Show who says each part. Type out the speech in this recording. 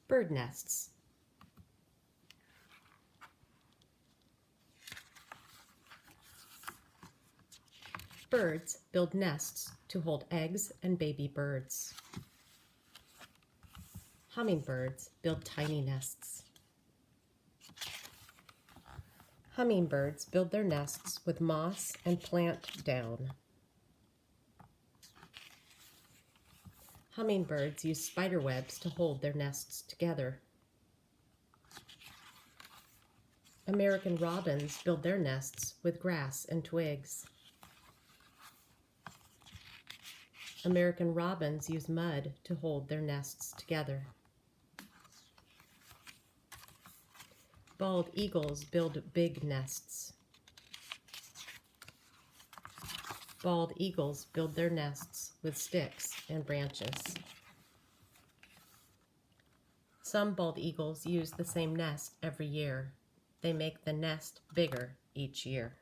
Speaker 1: Bird nests. Birds build nests to hold eggs and baby birds. Hummingbirds build tiny nests. Hummingbirds build their nests with moss and plant down. Hummingbirds use spider webs to hold their nests together. American robins build their nests with grass and twigs. American robins use mud to hold their nests together. Bald eagles build big nests. Bald eagles build their nests with sticks and branches. Some bald eagles use the same nest every year. They make the nest bigger each year.